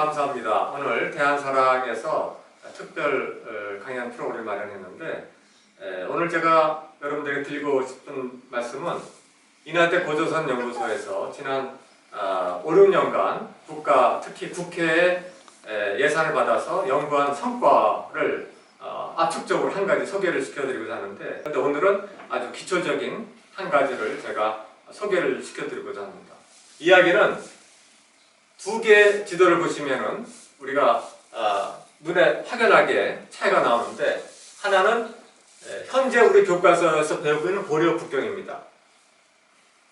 감사합니다. 오늘 대한사랑에서 특별 강연 프로그램을 마련했는데 오늘 제가 여러분들에게 드리고 싶은 말씀은 인하대 고조선 연구소에서 지난 5, 6년간 특히 국회에 예산을 받아서 연구한 성과를 압축적으로 한 가지 소개를 시켜드리고자 하는데 오늘은 아주 기초적인 한 가지를 제가 소개를 시켜드리고자 합니다. 이야기는 두 개의 지도를 보시면은 우리가 눈에 확연하게 차이가 나오는데 하나는 현재 우리 교과서에서 배우고 있는 고려 국경입니다.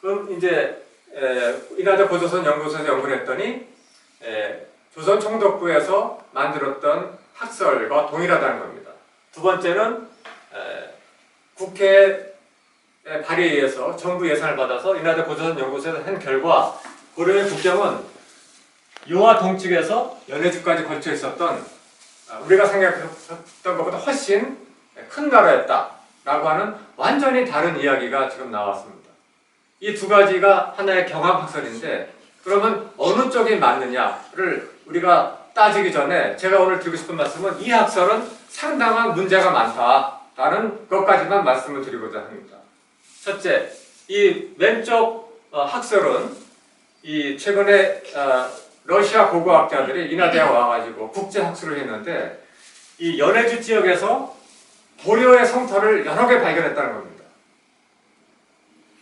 그럼 이제 인하대 고조선 연구소에서 연구를 했더니 조선 총독부에서 만들었던 학설과 동일하다는 겁니다. 두 번째는 국회 발의에 의해서 정부 예산을 받아서 인하대 고조선 연구소에서 한 결과 고려의 국경은 요하 동측에서 연해주까지 걸쳐 있었던 우리가 생각했던 것보다 훨씬 큰 나라였다라고 하는 완전히 다른 이야기가 지금 나왔습니다. 이 두 가지가 하나의 경합학설인데 그러면 어느 쪽이 맞느냐를 우리가 따지기 전에 제가 오늘 드리고 싶은 말씀은 이 학설은 상당한 문제가 많다라는 것까지만 말씀을 드리고자 합니다. 첫째, 이 왼쪽 학설은 이 최근에 러시아 고고학자들이 인하대에 와가지고 국제학술을 했는데 이 연해주 지역에서 고려의 성터를 여러 개 발견했다는 겁니다.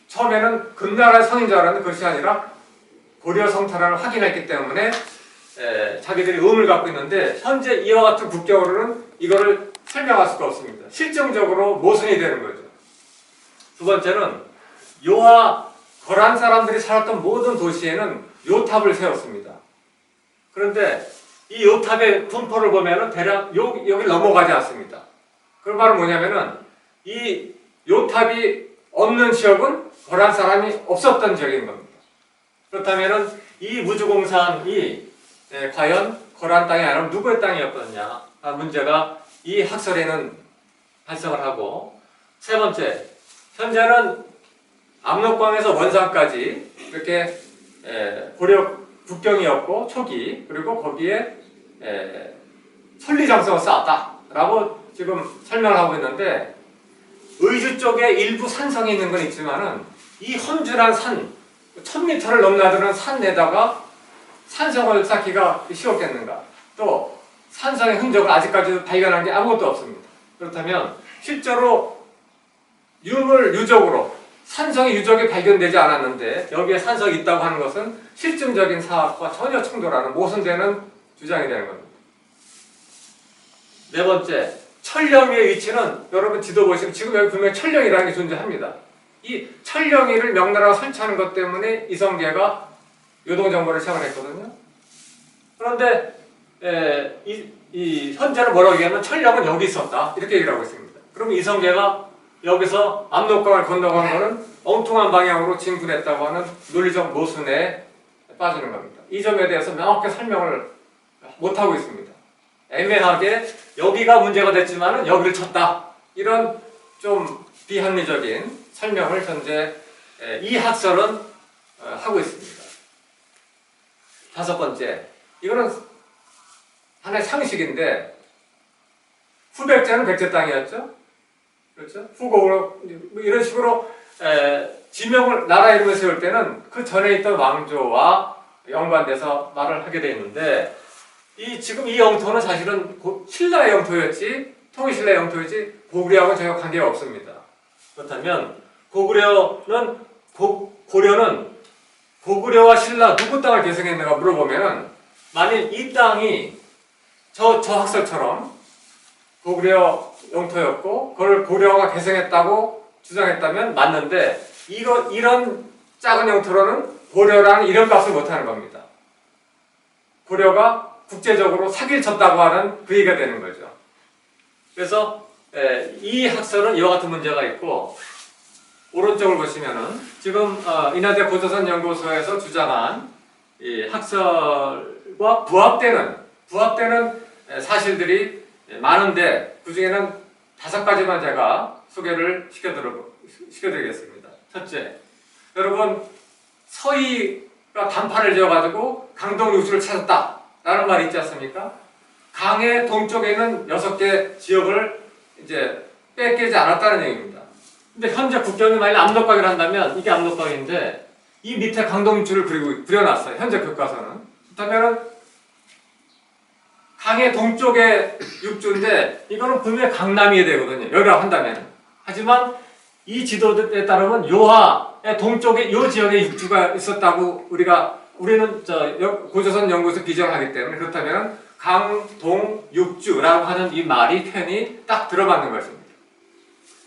처음에는 금나라의 성인 줄 알았는데 그것이 아니라 고려 성터라는 확인했기 때문에 자기들이 의문을 갖고 있는데 현재 이와 같은 국경으로는 이거를 설명할 수가 없습니다. 실증적으로 모순이 되는 거죠. 두 번째는 요하 거란 사람들이 살았던 모든 도시에는 요탑을 세웠습니다. 그런데 이 요탑의 분포를 보면은 대략 여기 넘어가지 않습니다. 그 말은 뭐냐면은 이 요탑이 없는 지역은 거란 사람이 없었던 지역인 겁니다. 그렇다면은 이 무주공산이 과연 거란 땅이 아니라 누구의 땅이었느냐 문제가 이 학설에는 발생을 하고, 세 번째, 현재는 압록강에서 원산까지 이렇게 고려 국경이었고 초기, 그리고 거기에 천리장성을 쌓았다라고 지금 설명을 하고 있는데 의주 쪽에 일부 산성이 있는 건 있지만은 이 험준한 산, 1000m를 넘나드는 산에다가 산성을 쌓기가 쉬웠겠는가? 또 산성의 흔적을 아직까지 발견한 게 아무것도 없습니다. 그렇다면 실제로 유적으로 산성의 유적이 발견되지 않았는데 여기에 산성이 있다고 하는 것은 실증적인 사학과 전혀 충돌하는 모순되는 주장이 되는 겁니다. 네 번째, 철령위의 위치는 여러분 지도 보시면 지금 여기 분명히 철령이라는 게 존재합니다. 이 철령위를 명나라가 설치하는 것 때문에 이성계가 요동정벌을 시작했거든요. 그런데 이 현재는 뭐라고 얘기하면 철령은 여기 있었다 이렇게 얘기를 하고 있습니다. 그럼 이성계가 여기서 압록강을 건너간 거는 엉뚱한 방향으로 진군했다고 하는 논리적 모순에 빠지는 겁니다. 이 점에 대해서 명확히 설명을 못하고 있습니다. 애매하게 여기가 문제가 됐지만 여기를 쳤다. 이런 좀 비합리적인 설명을 현재 이 학설은 하고 있습니다. 다섯 번째, 이거는 하나의 상식인데 후백제는 백제 땅이었죠. 그렇죠? 후고로 이런 식으로 지명을 나라 이름을 세울 때는 그 전에 있던 왕조와 연관돼서 말을 하게 돼 있는데 지금 이 영토는 사실은 신라의 영토였지 통일신라의 영토였지 고구려하고는 전혀 관계가 없습니다. 그렇다면 고구려는 고구려와 신라 누구 땅을 계승했는가 물어보면은 만일 이 땅이 저 학설처럼 고구려 영토였고 그걸 고려가 계승했다고 주장했다면 맞는데 이런 작은 영토로는 고려라는 이름값을 못하는 겁니다. 고려가 국제적으로 사기를 쳤다고 하는 그 얘기가 되는 거죠. 그래서 이 학설은 이와 같은 문제가 있고, 오른쪽을 보시면은 지금 인하대 고조선 연구소에서 주장한 이 학설과 부합되는 사실들이 많은데 그 중에는 5가지만 제가 소개를 시켜드리겠습니다. 첫째, 여러분 서희가 단판을 지어가지고 강동 육수를 찾았다 라는 말이 있지 않습니까? 강의 동쪽에 있는 6개 지역을 이제 뺏기지 않았다는 얘기입니다. 근데 현재 국경이 만약 압록강이라 한다면 이게 압록강인데 이 밑에 강동줄을 그려놨어요. 현재 교과서는. 그렇다면은 강의 동쪽의 육주인데 이거는 분명히 강남이 되거든요. 여기라고 한다면. 하지만 이 지도에 따르면 요하의 동쪽에 요 지역에 육주가 있었다고 우리는 고조선 연구소 비정하기 때문에 그렇다면 강동육주라고 하는 이 말이 표현이 딱 들어맞는 것입니다.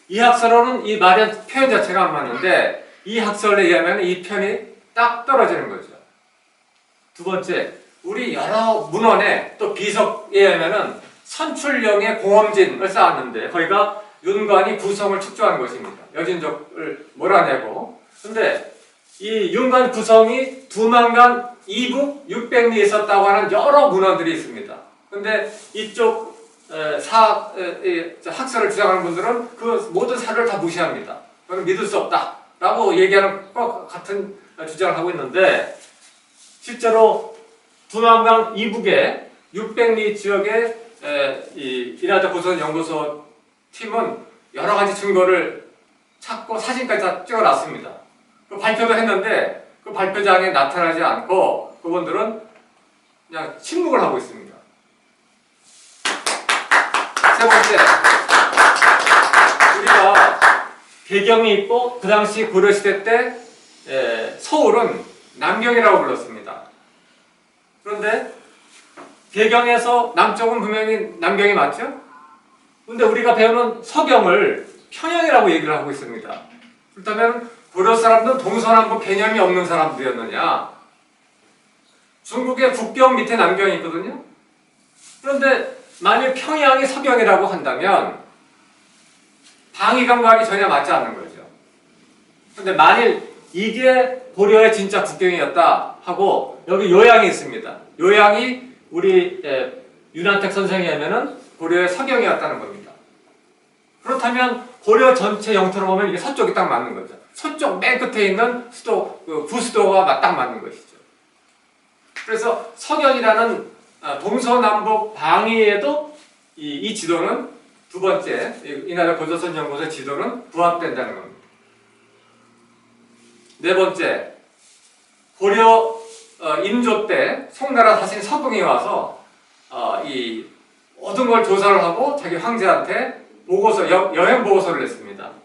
이 학설로는 이 말의 표현 자체가 안 맞는데 이 학설에 의하면 이 표현이 딱 떨어지는 거죠. 두 번째, 우리 여러 문헌에 또 비석에 의하면은 선출령의 공엄진을 쌓았는데 거기가 윤관이 구성을 축조한 것입니다. 여진족을 몰아내고. 근데 이 윤관 구성이 두만강 이북 600리 있었다고 하는 여러 문헌들이 있습니다. 근데 이쪽 학설을 주장하는 분들은 그 모든 사료를 다 무시합니다. 그건 믿을 수 없다라고 얘기하는 것 같은 주장을 하고 있는데 실제로 두만강 이북의 600리 지역에 이 인하자 고조선 연구소 팀은 여러 가지 증거를 찾고 사진까지 다 찍어놨습니다. 그 발표도 했는데 그 발표장에 나타나지 않고 그분들은 그냥 침묵을 하고 있습니다. 세 번째, 우리가 배경이 있고 그 당시 고려시대 때 서울은 남경이라고 불렀습니다. 그런데 배경에서 남쪽은 분명히 남경이 맞죠? 근데 우리가 배우는 서경을 평양이라고 얘기를 하고 있습니다. 그렇다면 고려 사람들은 동서남북 개념이 없는 사람들이었느냐? 중국의 북경 밑에 남경이 있거든요. 그런데 만일 평양이 서경이라고 한다면 방위강과학이 전혀 맞지 않는 거죠. 그런데 만일 이게 고려의 진짜 국경이었다 하고 여기 요양이 있습니다. 요양이 우리 윤한택 선생이 하면은 고려의 서경이었다는 겁니다. 그렇다면 고려 전체 영토로 보면 이게 서쪽이 딱 맞는 거죠. 서쪽 맨 끝에 있는 수도, 부수도가 딱 맞는 것이죠. 그래서 서경이라는 동서남북 방위에도 이 지도는 두 번째, 인하자 고조선 연구소의 지도는 부합된다는 겁니다. 네 번째, 고려 인조 때 송나라 사신 서궁이 와서 이 모든 걸 조사를 하고 자기 황제한테 보고서, 여행 보고서를 냈습니다.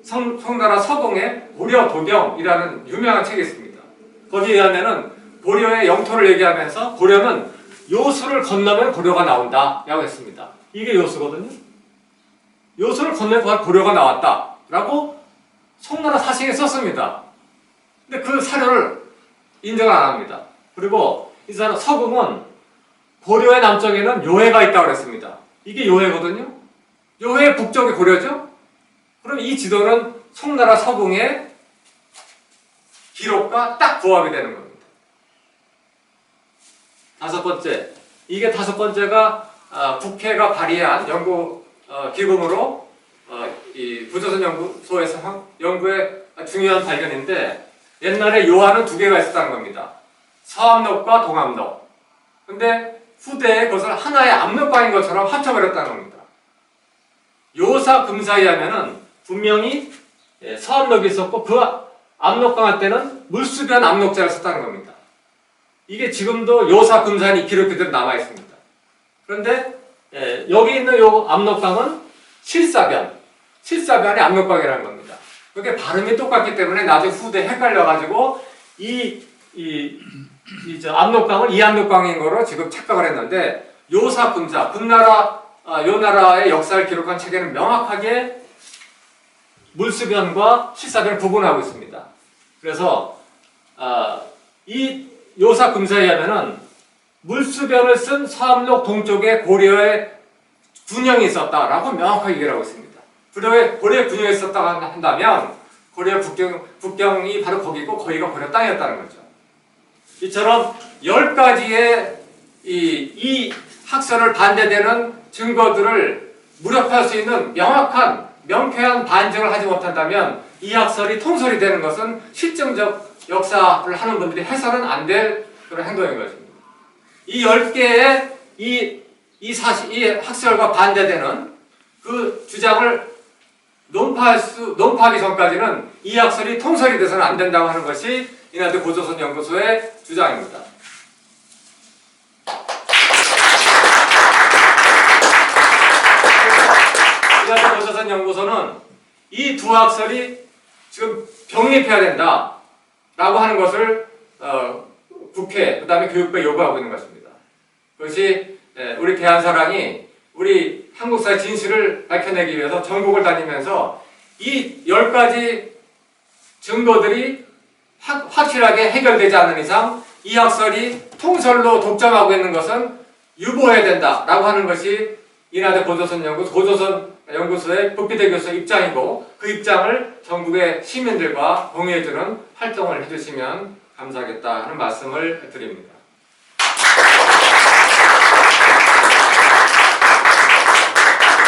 송나라 서궁의 고려 도경이라는 유명한 책이 있습니다. 거기에 의하면은 고려의 영토를 얘기하면서 고려는 요수를 건너면 고려가 나온다 라고 했습니다. 이게 요수거든요. 요수를 건너면 고려가 나왔다 라고 송나라 사신이 썼습니다. 근데 그 사료를 인정을 안 합니다. 그리고 이 사람 서궁은 고려의 남쪽에는 요해가 있다고 그랬습니다. 이게 요해거든요. 요해 북쪽이 고려죠? 그럼 이 지도는 송나라 서궁의 기록과 딱 부합이 되는 겁니다. 다섯 번째, 이게 다섯 번째가 국회가 발의한 연구 기금으로 이 고조선 연구소에서 연구의 중요한 발견인데 옛날에 요하는 두 개가 있었다는 겁니다. 서암록과 동암록. 근데 후대에 그것을 하나의 압록강인 것처럼 합쳐버렸다는 겁니다. 요사 금사에 하면은 분명히 서암록이 있었고 그 압록강 때는 물수변 압록자를 썼다는 겁니다. 이게 지금도 요사 금산이 기록 그대로 남아 있습니다. 그런데 여기 있는 요 압록강은 실사변의 압록강이라는 겁니다. 그게 발음이 똑같기 때문에 나중에 후대에 헷갈려가지고 저 압록강을 이 압록강인 거로 지금 착각을 했는데 요사 금사, 요 나라의 역사를 기록한 책에는 명확하게 물수변과 실사변을 구분하고 있습니다. 그래서 이 요사 금사에 하면은 물수변을 쓴 서암록 동쪽에 고려의 군영이 있었다라고 명확하게 얘기를 하고 있습니다. 고려의 군영이 있었다고 한다면 고려 북경이 바로 거기고 거기가 고려 땅이었다는 거죠. 이처럼 10가지의 이 학설을 반대되는 증거들을 무력할 수 있는 명쾌한 반증을 하지 못한다면 이 학설이 통설이 되는 것은 실증적 역사를 하는 분들이 해서는 안 될 그런 행동인 것입니다. 이 10개의 이 학설과 반대되는 그 주장을 논파하기 전까지는 이 학설이 통설이 돼서는 안 된다고 하는 것이 이날대 고조선 연구소의 주장입니다. 이날대 고조선 연구소는 이 두 학설이 지금 병립해야 된다라고 하는 것을 국회, 그 다음에 교육부에 요구하고 있는 것입니다. 그것이 우리 대한사랑이 우리 한국사의 진실을 밝혀내기 위해서 전국을 다니면서 이 10가지 증거들이 확실하게 해결되지 않는 이상 이 학설이 통설로 독점하고 있는 것은 유보해야 된다라고 하는 것이 이날대 고조선 연구소의 북비대 교수의 입장이고, 그 입장을 전국의 시민들과 공유해주는 활동을 해주시면 감사하겠다 하는 말씀을 드립니다.